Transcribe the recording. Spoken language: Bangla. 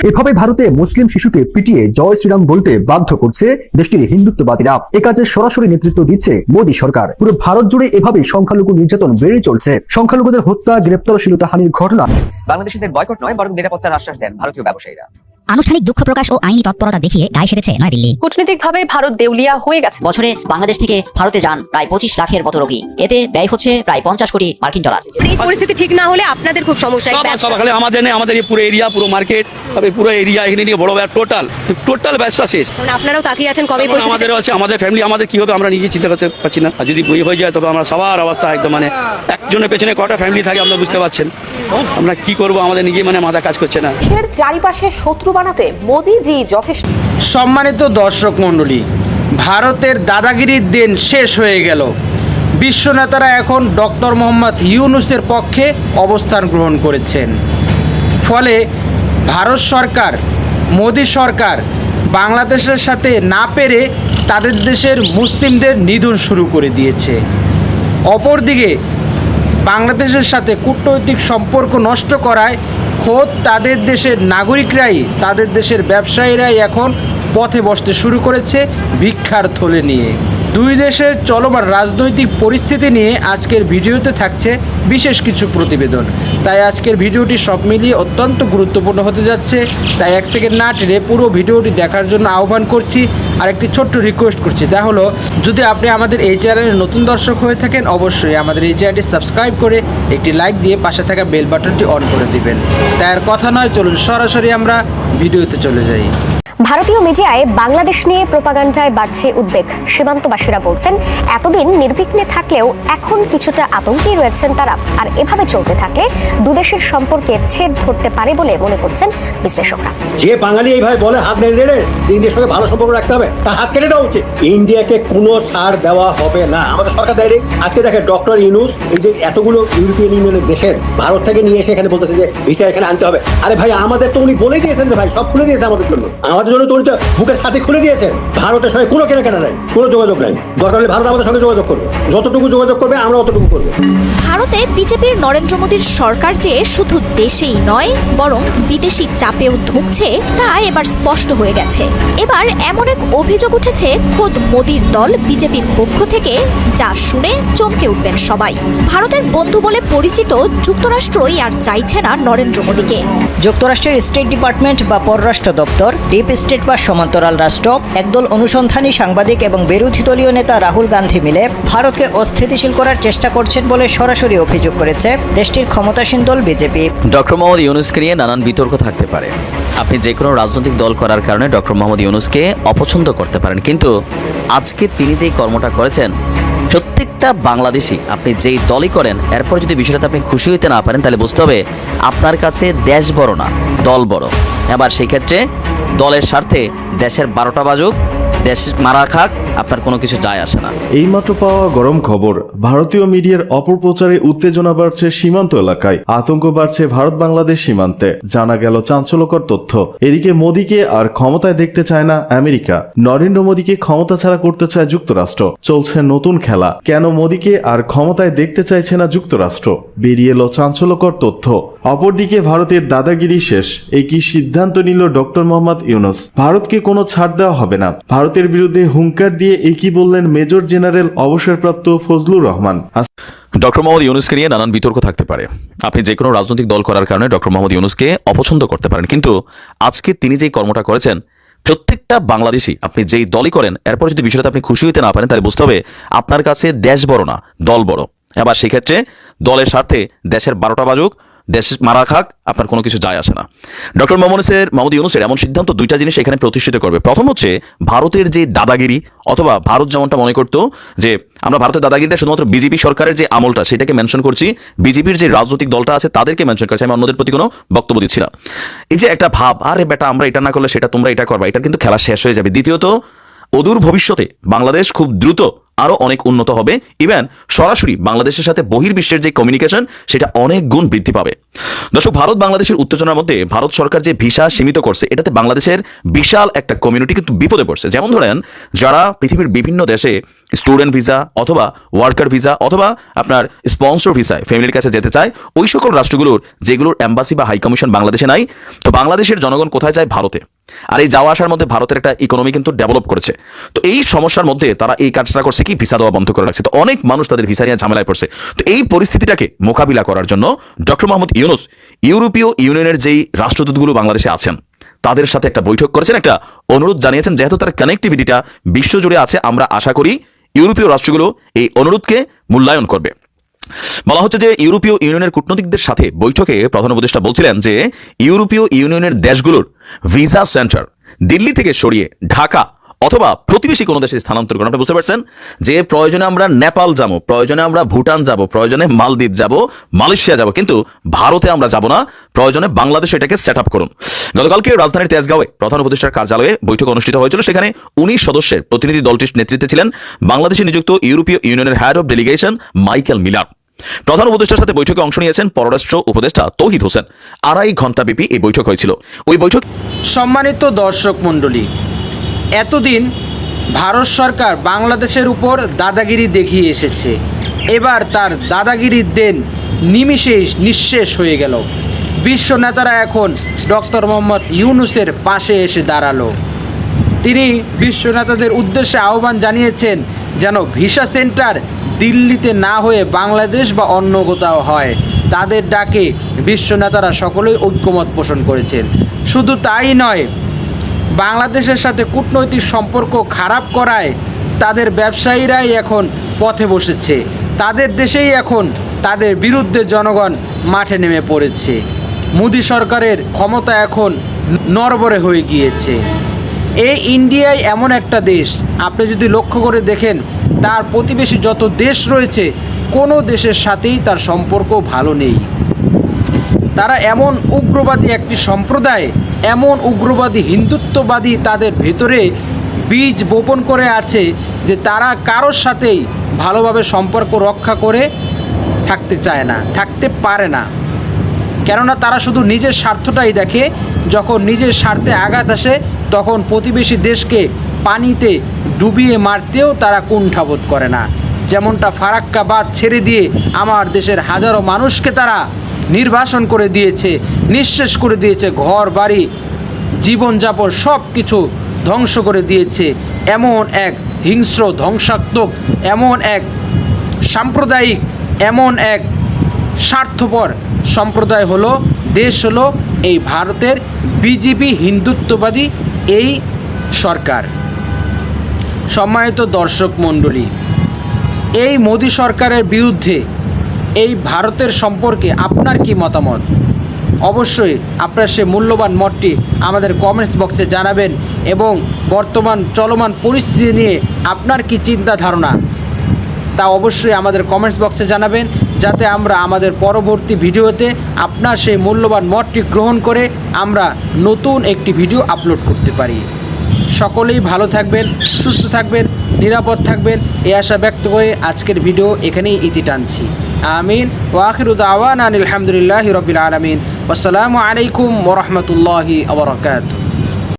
এভাবে ভারতে মুসলিম শিশুকে পিটিয়ে জয় শ্রীরাম বলতে বাধ্য করছে দেশটির হিন্দুত্ববাদীরা। এ কাজে সরাসরি নেতৃত্ব দিচ্ছে মোদী সরকার। পুরো ভারত জুড়ে এভাবে সংখ্যালঘু নির্যাতন বেড়ে চলছে। সংখ্যালঘুদের হত্যা, গ্রেপ্তারশীলতা হানির ঘটনা। বাংলাদেশিদের বয়কট নয়, বরং নিরাপত্তার আশ্বাস দেন ভারতীয় ব্যবসায়ীরা। আনুষ্ঠানিক দুঃখ প্রকাশ ও আইনি তৎপরতা দেখিয়ে গায়ে সেরেছে নয়াদিল্লি। কূটনৈতিকভাবে ভারত দেউলিয়া হয়ে গেছে। বছরে বাংলাদেশ থেকে ভারতে যান প্রায় 25 লাখের মতো রোগী। এতে ব্যয় হচ্ছে প্রায় 50 কোটি মার্কিন ডলার। এই পরিস্থিতি ঠিক না হলে আপনাদের খুব সমস্যা। আমাদের নেই, আমাদের এই পুরো এরিয়া, পুরো মার্কেট, পুরো এরিয়া এখানে নিয়ে বড় টোটাল ব্যবসা শেষ। আপনারাও তাকিয়ে আছেন কবে আমাদেরও আছে, আমাদের ফ্যামিলি, আমাদের কি হবে আমরা নিজে চিন্তা করতে পারছি না। আর যদি বই হয়ে যায় তবে আমরা সবার অবস্থা একদম মানে একজনের পেছনে কটা ফ্যামিলি থাকে আপনারা বুঝতে পারছেন। আমরা কি করব, আমাদের নিজে মানে মাথা কাজ করছে না। দেশের চারিপাশে শত্রু বানাতে মোদিজি যথেষ্ট। সম্মানিত দর্শক মণ্ডলী, ভারতের দাদাগিরির দিন শেষ হয়ে গেল। বিশ্ব নেতারা এখন ডক্টর মোহাম্মদ ইউনূসের পক্ষে অবস্থান গ্রহণ করেছেন। ফলে ভারত সরকার, মোদী সরকার বাংলাদেশের সাথে না পেরে তাদের দেশের মুসলিমদের নিধন শুরু করে দিয়েছে। অপরদিকে বাংলাদেশের সাথে কূটনৈতিক সম্পর্ক নষ্ট করায় খোদ তাদের দেশের নাগরিকরাই, তাদের দেশের ব্যবসায়ীরাই এখন পথে বসতে শুরু করেছে ভিক্ষার থলে নিয়ে। দুই দেশের চলমান রাজনৈতিক পরিস্থিতি নিয়ে আজকের ভিডিওতে থাকছে বিশেষ কিছু প্রতিবেদন। তাই আজকের ভিডিওটি সব মিলিয়ে অত্যন্ত গুরুত্বপূর্ণ হতে যাচ্ছে। তাই এক সেকেন্ড না টেনে পুরো ভিডিওটি দেখার জন্য আহ্বান করছি। আর একটি ছোট্ট রিকোয়েস্ট করছি, তা হলো যদি আপনি আমাদের এই চ্যানেলের নতুন দর্শক হয়ে থাকেন অবশ্যই আমাদের এই চ্যানেলটি সাবস্ক্রাইব করে একটি লাইক দিয়ে পাশে থাকা বেল বাটনটি অন করে দিবেন। তাই আর কথা নয়, চলুন সরাসরি আমরা ভিডিওতে চলে যাই। ভারতীয় মিডিয়ায় বাংলাদেশ নিয়ে প্রোপাগান্ডায় বাড়ছে উদ্বেগ। সীমান্তবাসীরা বলছেন এতদিন নির্বিঘ্নে থাকলেও এখন কিছুটা আতঙ্কেই রয়েছেন তারা। আর এভাবে চলতে থাকলে দুদেশের সম্পর্কে ছেদ ধরতে পারে বলে মনে করছেন বিশ্লেষকরা। যে বাঙালি এইভাবে বলে হাত নেড়ে ইন্ডিয়ার সঙ্গে ভালো সম্পর্ক রাখতে হবে, তার হাত কেটে দেওয়া উচিত। ইন্ডিয়াকে কোনো ছাড় দেওয়া হবে না। আমাদের সরকার ডাইরেক্ট আজকে দেখে ডক্টর ইউনূস এই যে এতগুলো ইউরোপিয়ান ইউনিয়নের দেশের ভারত থেকে নিয়ে এসে এখানে বলতেছে যে ভিসা এখানে আনতে হবে। আরে ভাই, আমাদের তো উনি বলেই দিয়েছেন যে ভাই সব খুলে দিয়েছে আমাদের জন্য, আমাদের জন্য তো উনি তো বুকের সাথে খুলে দিয়েছেন। ভারতের সঙ্গে কোনো কেনাকাটা নাই, কোনো যোগাযোগ নাই। দরকার হলে ভারত আমাদের সঙ্গে যোগাযোগ করবে, যতটুকু যোগাযোগ করবে আমরা অতটুকু করবো। ভারতে বিজেপির নরেন্দ্র মোদীর সরকার যে শুধু দেশেই নয় বরং বিদেশি চাপেও ধুঁকছে তা এবার স্পষ্ট হয়ে গেছে। এবার এমন এক অভিযোগ উঠেছে খোদ মোদীর দল বিজেপির পক্ষ থেকে, যা শুনে চমকে উঠবেন সবাই। ভারতের বন্ধু বলে পরিচিত যুক্তরাষ্ট্রই আর চাইছে না নরেন্দ্র মোদীকে। যুক্তরাষ্ট্রের স্টেট ডিপার্টমেন্ট বা পররাষ্ট্র দপ্তর, ডিপ স্টেট বা সমান্তরাল রাষ্ট্র, একদল অনুসন্ধানী সাংবাদিক এবং বিরোধী দলীয় নেতা রাহুল গান্ধী মিলে ভারতকে অস্থিতিশীল করার চেষ্টা করছেন বলে সরাসরি অভিযোগ করেছে দেশটির ক্ষমতাসীন দল বিজেপি। ডক্টর মোহাম্মদ ইউনূসকে নিয়ে নানান বিতর্ক থাকতে পারে। আপনি যে কোনো রাজনৈতিক দল করার কারণে ডক্টর মোহাম্মদ ইউনূসকে অপছন্দ করতে পারেন, কিন্তু আজকে তিনি যেই কর্মটা করেছেন, প্রত্যেকটা বাংলাদেশি আপনি যেই দলই করেন এরপর যদি বিষয়টাতে আপনি খুশি হইতে না পারেন তাহলে বুঝতে হবে আপনার কাছে দেশ বড় না, দল বড়। এবার সেই ক্ষেত্রে দলের স্বার্থে দেশের 12টা বাজুক, দেশ মারা খাক, আপনার কোনো কিছু যায় আসে না। এইমাত্র পাওয়া গরম খবর, ভারতীয় মিডিয়ার অপপ্রচারে উত্তেজনা বাড়ছে সীমান্ত এলাকায়, আতঙ্ক বাড়ছে ভারত বাংলাদেশ সীমান্তে। জানা গেল চাঞ্চল্যকর তথ্য। এদিকে মোদীকে আর ক্ষমতায় দেখতে চায় না আমেরিকা, নরেন্দ্র মোদীকে ক্ষমতা ছাড়া করতে চায় যুক্তরাষ্ট্র। চলছে নতুন খেলা। কেন মোদীকে আর ক্ষমতায় দেখতে চাইছে না যুক্তরাষ্ট্র? বেরিয়ে এলো চাঞ্চল্যকর তথ্য। অপরদিকে ভারতের দাদাগিরি শেষ। এই কি সিদ্ধান্ত নিল ডক্টর মোহাম্মদ ইউনূস? ভারতকে কোনো ছাড় দেওয়া হবে না। ভারতের বিরুদ্ধে হুঙ্কার দিয়ে একই বললেন মেজর জেনারেল অবসরপ্রাপ্ত ফজলুর রহমান। ডক্টর মোহাম্মদ ইউনূসকে নিয়ে নানান বিতর্ক থাকতে পারে। আপনি যে কোনো রাজনৈতিক দল করার কারণে ডক্টর মোহাম্মদ ইউনূসকে অপছন্দ করতে পারেন, কিন্তু আজকে তিনি যেই কর্মটা করেছেন, প্রত্যেকটা বাংলাদেশি আপনি যেই দলই করেন এরপর যদি বিষয়টা আপনি খুশি হইতে না পারেন তাহলে বুঝতে হবে আপনার কাছে দেশ বড় না, দল বড়। এবার সেই ক্ষেত্রে দলের স্বার্থে দেশের 12টা বাজুক, দেশ মারা খাক, আপনার কোনো কিছু যায় আসে না। ডক্টর মোহাম্মদ ইউনূসের এমন সিদ্ধান্ত দুইটা জিনিস এখানে প্রতিষ্ঠিত করবে। প্রথম হচ্ছে ভারতের যে দাদাগিরি, অথবা ভারত যেমনটা মনে করতো যে আমরা ভারতের দাদাগিরিটা শুধুমাত্র বিজেপি সরকারের যে আমলটা সেটাকে মেনশন করছি, বিজেপির যে রাজনৈতিক দলটা আছে তাদেরকে মেনশন করছি, আমি অন্যদের প্রতি কোনো বক্তব্য দিচ্ছি না। এই যে একটা ভাব, আরে বেটা আমরা এটা না করলে সেটা তোমরা এটা করবা, এটা কিন্তু খেলা শেষ হয়ে যাবে। দ্বিতীয়ত, অদূর ভবিষ্যতে বাংলাদেশ খুব দ্রুত আরো অনেক উন্নত হবে। ইভেন সরাসরি বাংলাদেশের সাথে বহির্বিশ্বের যে কমিউনিকেশন সেটা অনেক গুণ বৃদ্ধি পাবে। দর্শক, ভারত বাংলাদেশের উত্তেজনার মধ্যে ভারত সরকার যে ভিসা সীমিত করছে, এটাতে বাংলাদেশের বিশাল একটা কমিউনিটি কিন্তু বিপদে পড়ছে। যেমন ধরেন, যারা পৃথিবীর বিভিন্ন দেশে স্টুডেন্ট ভিসা অথবা ওয়ার্কার ভিসা অথবা আপনার স্পন্সর ভিসায় ফ্যামিলির কাছে যেতে চায়, ওই সকল রাষ্ট্রগুলোর যেগুলোর এম্বাসি বা হাই কমিশন বাংলাদেশে নাই, তো বাংলাদেশের জনগণ কোথায় যায়? ভারতে। আর এই যাওয়া আসার মধ্যে ভারতের একটা ইকোনমি কিন্তু ডেভেলপ করেছে। তো এই সমস্যার মধ্যে তারা এই কাজটা করছে কি, ভিসা দেওয়া বন্ধ করে রাখছে। তো অনেক মানুষ তাদের ভিসা নিয়ে ঝামেলায় পড়ছে। তো এই পরিস্থিতিটাকে মোকাবিলা করার জন্য ডক্টর মোহাম্মদ ইউনূস ইউরোপীয় ইউনিয়নের যেই রাষ্ট্রদূতগুলো বাংলাদেশে আছেন তাদের সাথে একটা বৈঠক করেছেন, একটা অনুরোধ জানিয়েছেন। যেহেতু তার কানেক্টিভিটিটা বিশ্বজুড়ে আছে, আমরা আশা করি ইউরোপীয় রাষ্ট্রগুলো এই অনুরোধকে মূল্যায়ন করবে। বলা হচ্ছে যে ইউরোপীয় ইউনিয়নের কূটনীতিকদের সাথে বৈঠকে প্রধান উপদেষ্টা বলছিলেন যে ইউরোপীয় ইউনিয়নের দেশগুলোর ভিসা সেন্টার দিল্লি থেকে সরিয়ে ঢাকা অথবা প্রতিবেশী কোনো দেশে স্থানান্তর করেন। আপনি বুঝতে পারছেন যে প্রয়োজনে আমরা নেপাল যাব, প্রয়োজনে আমরা ভুটান যাব, প্রয়োজনে মালদ্বীপ যাব, মালয়েশিয়া যাব, কিন্তু ভারতে আমরা যাব না। প্রয়োজনে বাংলাদেশে এটাকে সেট আপ করুন। গতকালকে রাজধানীর তেজগাঁওয়ে প্রধান উপদেষ্টার কার্যালয়ে বৈঠক অনুষ্ঠিত হয়েছিল। সেখানে 19 সদস্যের প্রতিনিধি দলটির নেতৃত্বে ছিলেন বাংলাদেশে নিযুক্ত ইউরোপীয় ইউনিয়নের head of delegation Michael Miller. প্রধান উপদেষ্টার সাথে বৈঠকে অংশ নিয়েছেন পররাষ্ট্র উপদেষ্টা তৌহিদ হোসেন। 2.5 ঘন্টা ব্যাপী এই বৈঠক হয়েছিল। ওই বৈঠক সম্মানিত দর্শক মণ্ডলী, এতদিন ভারত সরকার বাংলাদেশের উপর দাদাগিরি দেখিয়ে এসেছে। এবার তার দাদাগিরির দিন নিমিষেই নিঃশেষ হয়ে গেল। বিশ্ব নেতারা এখন ডক্টর মোহাম্মদ ইউনূসের পাশে এসে দাঁড়ালো। তিনি বিশ্ব নেতাদের উদ্দেশ্যে আহ্বান জানিয়েছেন যেন ভিসা সেন্টার দিল্লিতে না হয়ে বাংলাদেশ বা অন্য কোথাও হয়। তাদের ডাকে বিশ্ব নেতারা সকলেই ঐক্যমত পোষণ করেছেন। শুধু তাই নয়, বাংলাদেশের সাথে কূটনৈতিক সম্পর্ক খারাপ করায় তাদের ব্যবসায়ীরাই এখন পথে বসেছে। তাদের দেশেই এখন তাদের বিরুদ্ধে জনগণ মাঠে নেমে পড়েছে। মোদি সরকারের ক্ষমতা এখন নড়বড়ে হয়ে গিয়েছে। এই ইন্ডিয়ায় এমন একটা দেশ, আপনি যদি লক্ষ্য করে দেখেন তার প্রতিবেশী যত দেশ রয়েছে কোনো দেশের সাথেই তার সম্পর্ক ভালো নেই। তারা এমন উগ্রবাদী একটি সম্প্রদায়, এমন উগ্রবাদী হিন্দুত্ববাদী তাদের ভেতরে বীজ বপন করে আছে যে তারা কারোর সাথেই ভালোভাবে সম্পর্ক রক্ষা করে থাকতে চায় না, থাকতে পারে না। কেননা তারা শুধু নিজের স্বার্থটাই দেখে। যখন নিজের স্বার্থে আঘাত আসে তখন প্রতিবেশী দেশকে পানিতে ডুবিয়ে মারতেও তারা কুণ্ঠাবোধ করে না। যেমনটা ফারাক্কা বাঁধ ছেড়ে দিয়ে আমার দেশের হাজারো মানুষকে তারা নির্বাসন করে দিয়েছে, নিঃশেষ করে দিয়েছে, ঘর বাড়ি জীবনযাপন সব কিছু ধ্বংস করে দিয়েছে। এমন এক হিংস্র ধ্বংসাত্মক, এমন এক সাম্প্রদায়িক, এমন এক স্বার্থপর সম্প্রদায় হলো, দেশ হলো এই ভারতের বিজেপি হিন্দুত্ববাদী এই সরকার। সম্মানিত দর্শক মণ্ডলী, এই মোদি সরকারের বিরুদ্ধে এই ভারতের সম্পর্কে আপনার কি মতামত? অবশ্যই আপনার সে মূল্যবান মতটি আমাদের কমেন্টস বক্সে জানাবেন এবং বর্তমান চলমান পরিস্থিতি নিয়ে আপনার কি চিন্তা ধারণা তা অবশ্যই আমাদের কমেন্টস বক্সে জানাবেন, যাতে আমরা আমাদের পরবর্তী ভিডিওতে আপনার সেই মূল্যবান মতটি গ্রহণ করে আমরা নতুন একটি ভিডিও আপলোড করতে পারি। সকলেই ভালো থাকবেন, সুস্থ থাকবেন, নিরাপদ থাকবেন এই আশা ব্যক্ত করে আজকের ভিডিও এখানেই ইতি টানছি। আমিন ওয়া আখিরু দাওয়ানা আলহামদুলিল্লাহি রাব্বিল আলামিন। আসসালামু আলাইকুম ওয়া রাহমাতুল্লাহি ওয়া বারাকাতুহু।